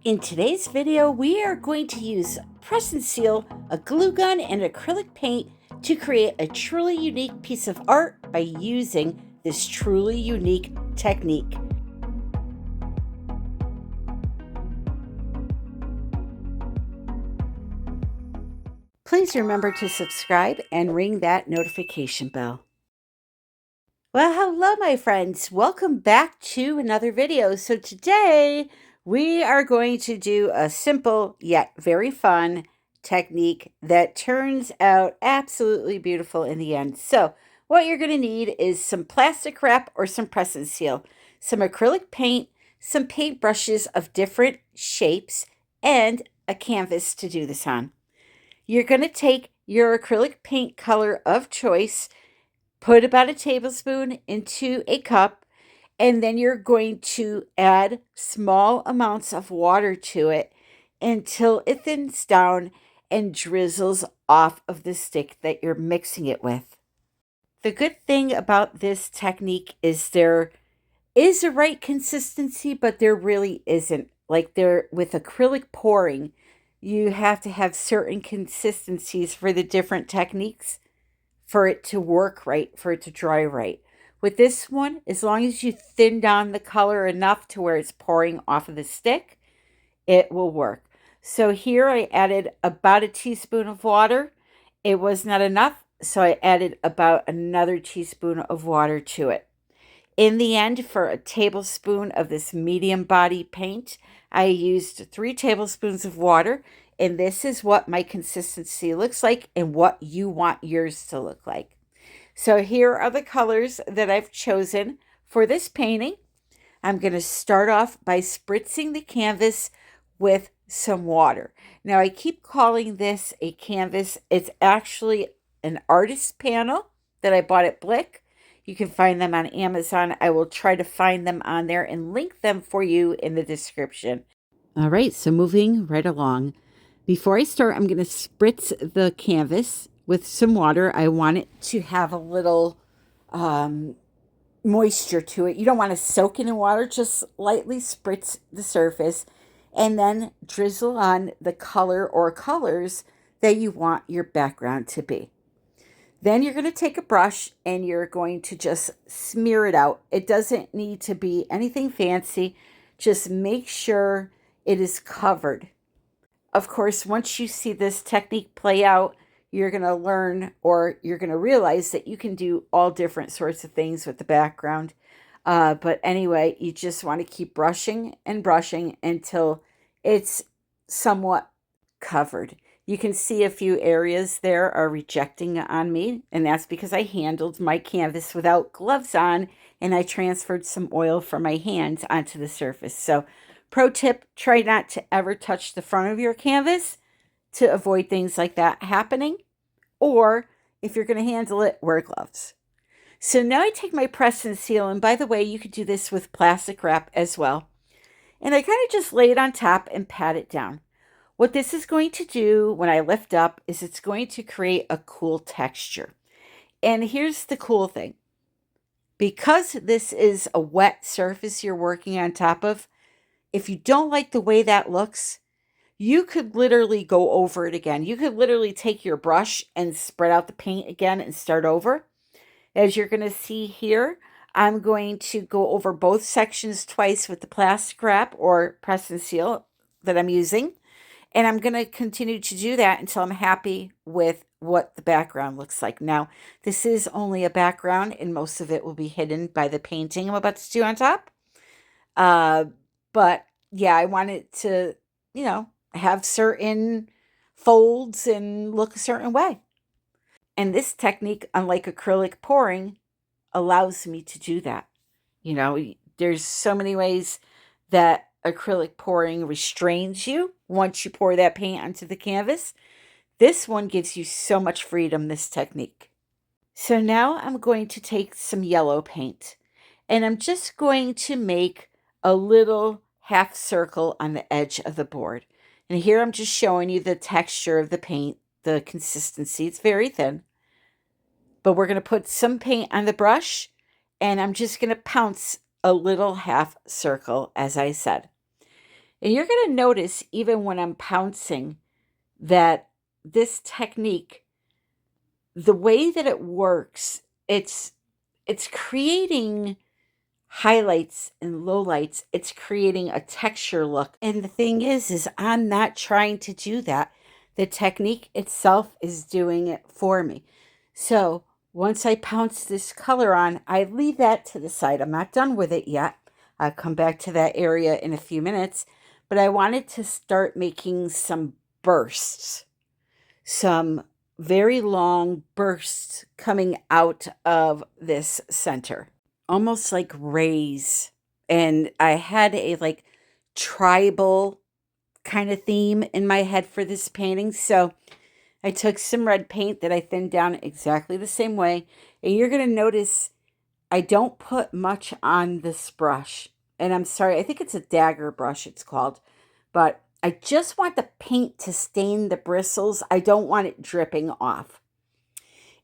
In today's video, we are going to use press and seal, a glue gun, and acrylic paint to create a truly unique piece of art by using this truly unique technique. Please remember to subscribe and ring that notification bell. Well, hello, my friends. Welcome back to another video. So today we are going to do a simple yet very fun technique that turns out absolutely beautiful in the end. So what you're going to need is some plastic wrap or some press and seal, some acrylic paint, some paint brushes of different shapes, and a canvas to do this on. You're going to take your acrylic paint color of choice, put about a tablespoon into a cup, and then you're going to add small amounts of water to it until it thins down and drizzles off of the stick that you're mixing it with. The good thing about this technique is there is a right consistency, but there really isn't. Like there with acrylic pouring, you have to have certain consistencies for the different techniques for it to work right, for it to dry right. With this one, as long as you thin down the color enough to where it's pouring off of the stick, it will work. So here I added about a teaspoon of water. It was not enough, so I added about another teaspoon of water to it. In the end, for a tablespoon of this medium body paint, I used 3 tablespoons of water, and this is what my consistency looks like and what you want yours to look like. So here are the colors that I've chosen for this painting. I'm going to start off by spritzing the canvas with some water. Now, I keep calling this a canvas. It's actually an artist panel that I bought at Blick. You can find them on Amazon. I will try to find them on there and link them for you in the description. All right, so moving right along. Before I start, I'm going to spritz the canvas with some water. I want it to have a little moisture to it. You don't want to soak it in water, just lightly spritz the surface and then drizzle on the color or colors that you want your background to be. Then you're going to take a brush and you're going to just smear it out. It doesn't need to be anything fancy. Just make sure it is covered. Of course, once you see this technique play out, you're going to learn or you're going to realize that you can do all different sorts of things with the background. But anyway, you just want to keep brushing and brushing until it's somewhat covered. You can see a few areas there are rejecting on me, and that's because I handled my canvas without gloves on, and I transferred some oil from my hands onto the surface. So pro tip, try not to ever touch the front of your canvas to avoid things like that happening. Or if you're going to handle it, wear gloves. So now I take my press and seal, and by the way, you could do this with plastic wrap as well. And I kind of just lay it on top and pat it down. What this is going to do when I lift up is it's going to create a cool texture. And here's the cool thing. Because this is a wet surface you're working on top of, if you don't like the way that looks, you could literally go over it again. You could literally take your brush and spread out the paint again and start over. As you're going to see here, I'm going to go over both sections twice with the plastic wrap or press and seal that I'm using. And I'm going to continue to do that until I'm happy with what the background looks like. Now, this is only a background, and most of it will be hidden by the painting I'm about to do on top. But yeah, I want it to, have certain folds and look a certain way. And this technique, unlike acrylic pouring, allows me to do that. There's so many ways that acrylic pouring restrains you once you pour that paint onto the canvas. This one gives you so much freedom, this technique. So now I'm going to take some yellow paint, and I'm just going to make a little half circle on the edge of the board. And here I'm just showing you the texture of the paint, the consistency. It's very thin. But we're going to put some paint on the brush, and I'm just going to pounce a little half circle, as I said. And you're going to notice, even when I'm pouncing, that this technique, the way that it works, it's creating highlights and lowlights. It's creating a texture look. And the thing is I'm not trying to do that. The technique itself is doing it for me. So once I pounce this color on, I leave that to the side. I'm not done with it yet. I'll come back to that area in a few minutes. But I wanted to start making some bursts, some very long bursts coming out of this center, almost like rays. And I had a like tribal kind of theme in my head for this painting. So I took some red paint that I thinned down exactly the same way. And you're going to notice I don't put much on this brush. And I'm sorry, I think it's a dagger brush it's called. But I just want the paint to stain the bristles. I don't want it dripping off.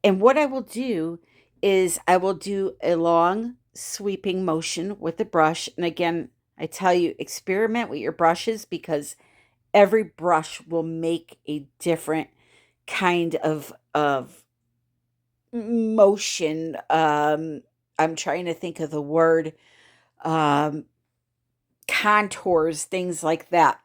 And what I will do is I will do a long sweeping motion with the brush. And again, I tell you, experiment with your brushes because every brush will make a different kind of motion. I'm trying to think of the word, um, contours, things like that.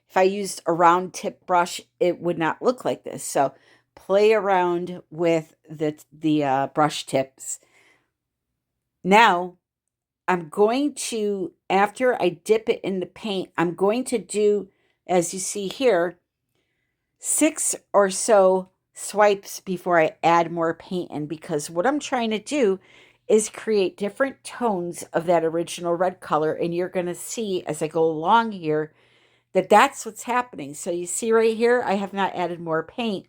If I used a round tip brush, it would not look like this. So play around with the brush tips. Now I'm going to, after I dip it in the paint, I'm going to do, as you see here, 6 or so swipes before I add more paint in, because what I'm trying to do is create different tones of that original red color. And you're going to see as I go along here that that's what's happening. So you see right here, I have not added more paint,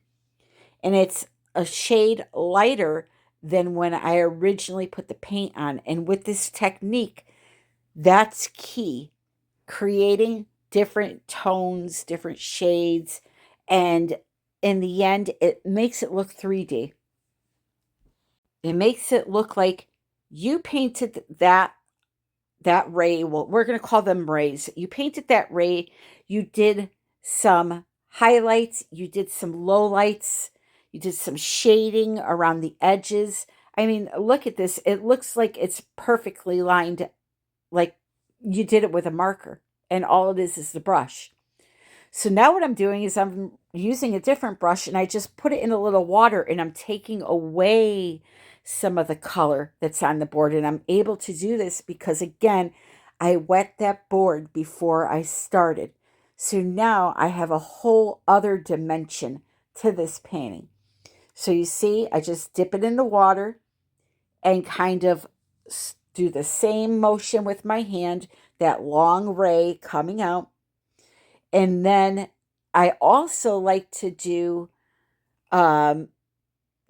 and it's a shade lighter than when I originally put the paint on. And with this technique, that's key. Creating different tones, different shades, and in the end, it makes it look 3D. It makes it look like you painted that ray. Well, we're going to call them rays. You painted that ray. You did some highlights. You did some lowlights. You did some shading around the edges. I mean, look at this. It looks like it's perfectly lined, like you did it with a marker. And all it is the brush. So now what I'm doing is I'm using a different brush and I just put it in a little water and I'm taking away some of the color that's on the board. And I'm able to do this because, again, I wet that board before I started. So now I have a whole other dimension to this painting. So you see, I just dip it in the water and kind of do the same motion with my hand, that long ray coming out. And then I also like to do, to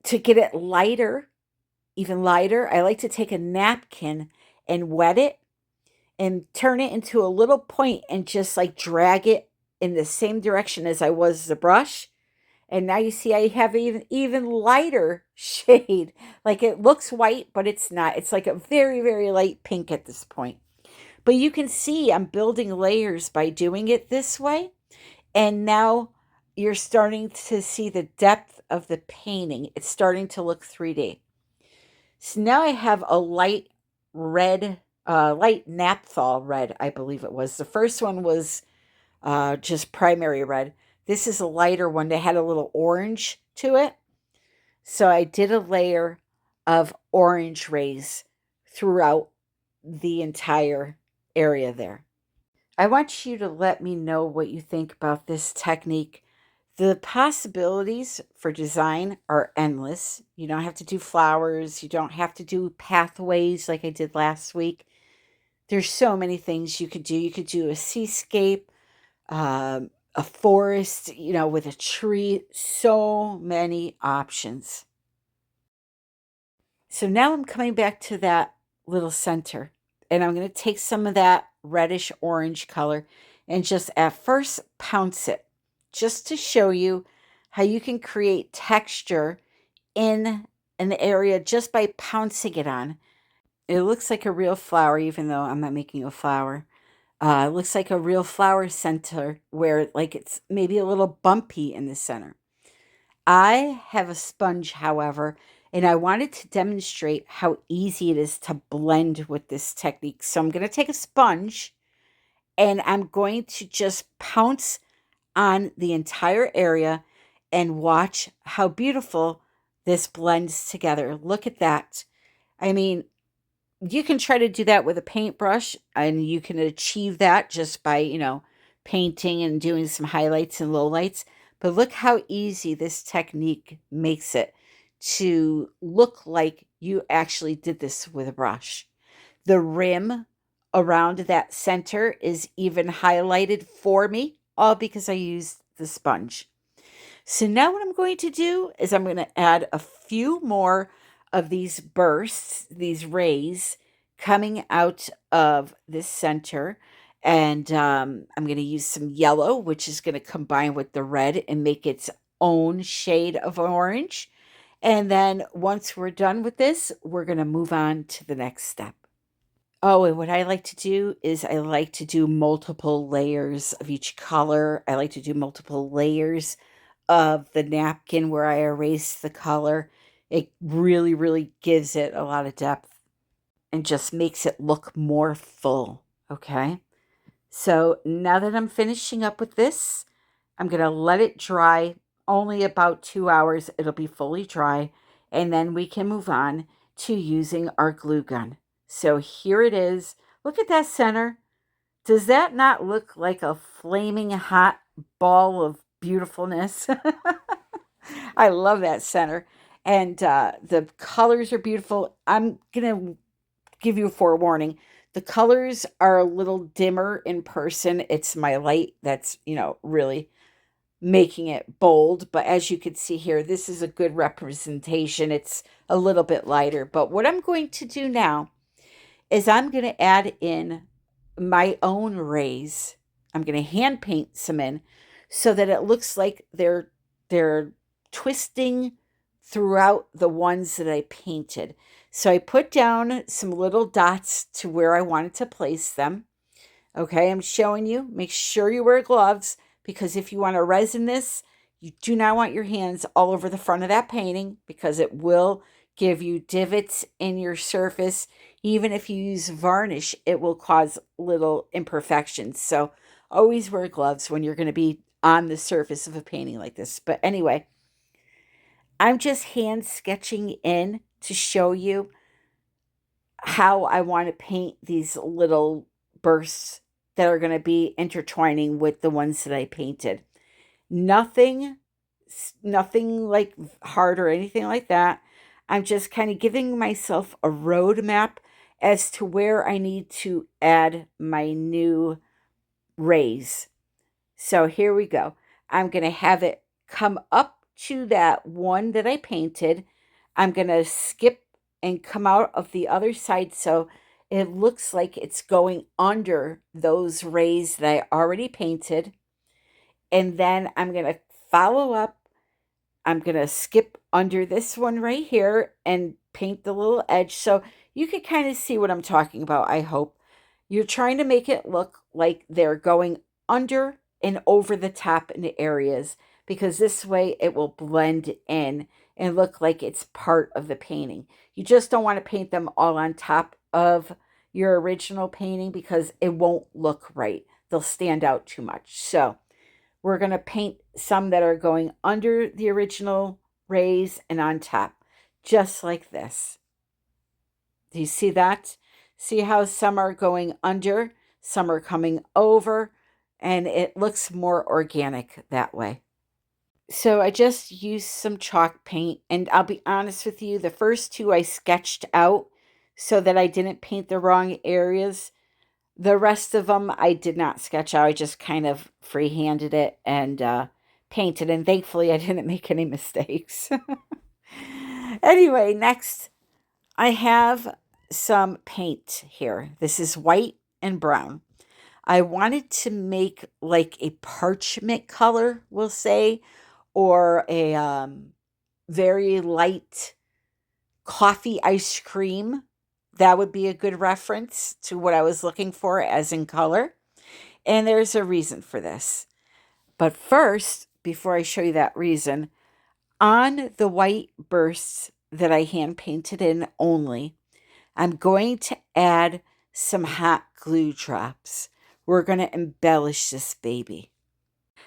get it lighter, even lighter, I like to take a napkin and wet it and turn it into a little point and just like drag it in the same direction as I was the brush. And now you see I have even lighter shade. Like it looks white, but it's not. It's like a very, very light pink at this point. But you can see I'm building layers by doing it this way. And now you're starting to see the depth of the painting. It's starting to look 3D. So now I have a light red, light naphthol red, I believe it was. The first one was just primary red. This is a lighter one that had a little orange to it. So I did a layer of orange rays throughout the entire area there. I want you to let me know what you think about this technique. The possibilities for design are endless. You don't have to do flowers. You don't have to do pathways like I did last week. There's so many things you could do. You could do a seascape, a forest, with a tree. So many options. So now I'm coming back to that little center, and I'm going to take some of that reddish orange color and just at first pounce it, just to show you how you can create texture in an area just by pouncing it on. It looks like a real flower, even though I'm not making a flower. It looks like a real flower center where like it's maybe a little bumpy in the center. I have a sponge, however, and I wanted to demonstrate how easy it is to blend with this technique. So I'm going to take a sponge and I'm going to just pounce on the entire area and watch how beautiful this blends together. Look at that. I mean, you can try to do that with a paintbrush and you can achieve that just by, painting and doing some highlights and lowlights. But look how easy this technique makes it to look like you actually did this with a brush. The rim around that center is even highlighted for me, all because I used the sponge. So now what I'm going to do is I'm going to add a few more of these bursts, these rays coming out of this center. And I'm going to use some yellow, which is going to combine with the red and make its own shade of orange. And then once we're done with this, we're going to move on to the next step. Oh, and what I like to do is I like to do multiple layers of each color. I like to do multiple layers of the napkin where I erase the color. It really, really gives it a lot of depth and just makes it look more full. Okay. So now that I'm finishing up with this, I'm going to let it dry only about 2 hours. It'll be fully dry. And then we can move on to using our glue gun. So here it is. Look at that center. Does that not look like a flaming hot ball of beautifulness? I love that center. And the colors are beautiful. I'm going to give you a forewarning. The colors are a little dimmer in person. It's my light that's, really making it bold. But as you can see here, this is a good representation. It's a little bit lighter. But what I'm going to do now is I'm going to add in my own rays. I'm going to hand paint some in so that it looks like they're twisting throughout the ones that I painted. So I put down some little dots to where I wanted to place them. Okay, I'm showing you. Make sure you wear gloves because if you want to resin this, you do not want your hands all over the front of that painting because it will give you divots in your surface. Even if you use varnish, it will cause little imperfections. So always wear gloves when you're going to be on the surface of a painting like this. But anyway, I'm just hand sketching in to show you how I want to paint these little bursts that are going to be intertwining with the ones that I painted. Nothing like hard or anything like that. I'm just kind of giving myself a roadmap as to where I need to add my new rays. So here we go. I'm going to have it come up to that one that I painted. I'm going to skip and come out of the other side so it looks like it's going under those rays that I already painted. And then I'm going to follow up. I'm going to skip under this one right here and paint the little edge. So you can kind of see what I'm talking about, I hope. You're trying to make it look like they're going under and over the top in the areas because this way it will blend in and look like it's part of the painting. You just don't want to paint them all on top of your original painting because it won't look right. They'll stand out too much. So we're going to paint some that are going under the original rays and on top, just like this. Do you see that? See how some are going under, some are coming over, and it looks more organic that way. So I just used some chalk paint, and I'll be honest with you, the first two I sketched out so that I didn't paint the wrong areas. The rest of them I did not sketch out. I just kind of free-handed it and painted, and thankfully I didn't make any mistakes. Anyway, next I have some paint here. This is white and brown. I wanted to make like a parchment color, we'll say, or a very light coffee ice cream. That would be a good reference to what I was looking for as in color. And there's a reason for this. But first, before I show you that reason, on the white bursts that I hand painted in only, I'm going to add some hot glue drops. We're going to embellish this baby.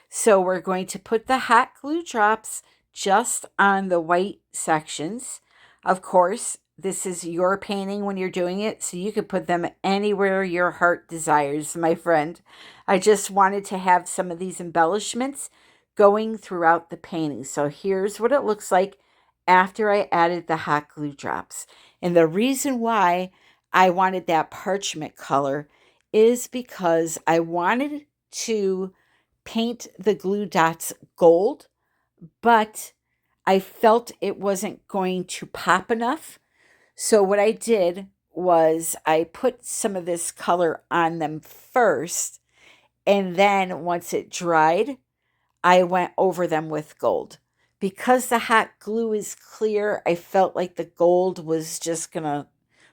So we're going to put the hot glue drops just on the white sections. Of course, this is your painting when you're doing it, so you could put them anywhere your heart desires, my friend. I just wanted to have some of these embellishments going throughout the painting. So here's what it looks like after I added the hot glue drops. And the reason why I wanted that parchment color is because I wanted to paint the glue dots gold, but I felt it wasn't going to pop enough. So what I did was I put some of this color on them first, and then once it dried, I went over them with gold. Because the hot glue is clear, I felt like the gold was just going to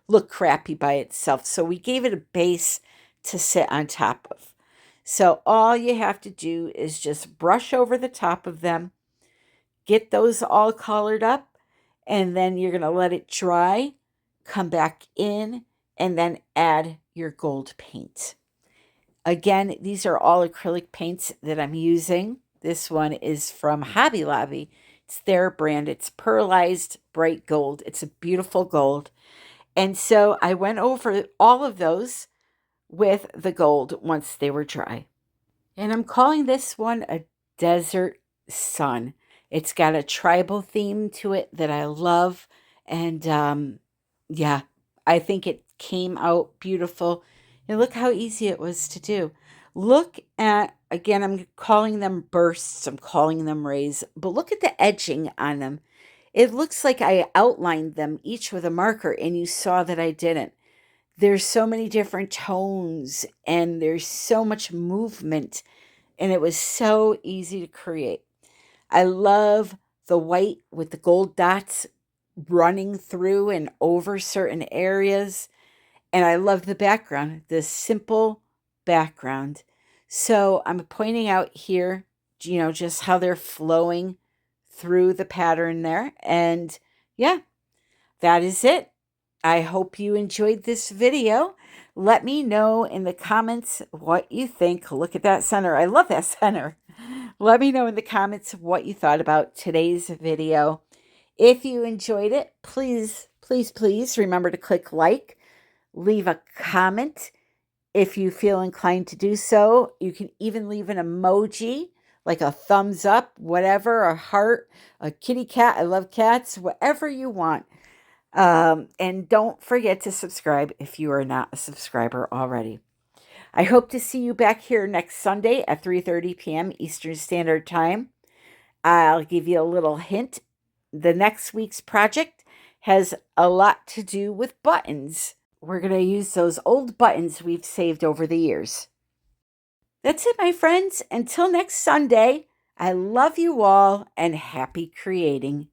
look crappy by itself. So we gave it a base to sit on top of. So all you have to do is just brush over the top of them, get those all colored up, and then you're going to let it dry, come back in, and then add your gold paint. Again, these are all acrylic paints that I'm using. This one is from Hobby Lobby. It's their brand. It's pearlized bright gold. It's a beautiful gold. And so I went over all of those with the gold once they were dry. And I'm calling this one a desert sun. It's got a tribal theme to it that I love. And yeah, I think it came out beautiful. And look how easy it was to do. Look at, again, I'm calling them bursts. I'm calling them rays. But look at the edging on them. It looks like I outlined them each with a marker, and you saw that I didn't. There's so many different tones, and there's so much movement, and it was so easy to create. I love the white with the gold dots running through and over certain areas, and I love the background, the simple background. So I'm pointing out here, just how they're flowing through the pattern there. And yeah, that is it. I hope you enjoyed this video. Let me know in the comments what you think. Look at that center. I love that center. Let me know in the comments what you thought about today's video. If you enjoyed it, please, please, please remember to click like, leave a comment if you feel inclined to do so. You can even leave an emoji, like a thumbs up, whatever, a heart, a kitty cat. I love cats, whatever you want. And don't forget to subscribe if you are not a subscriber already. I hope to see you back here next Sunday at 3:30 p.m. Eastern Standard Time. I'll give you a little hint. The next week's project has a lot to do with buttons. We're going to use those old buttons we've saved over the years. That's it, my friends. Until next Sunday, I love you all and happy creating.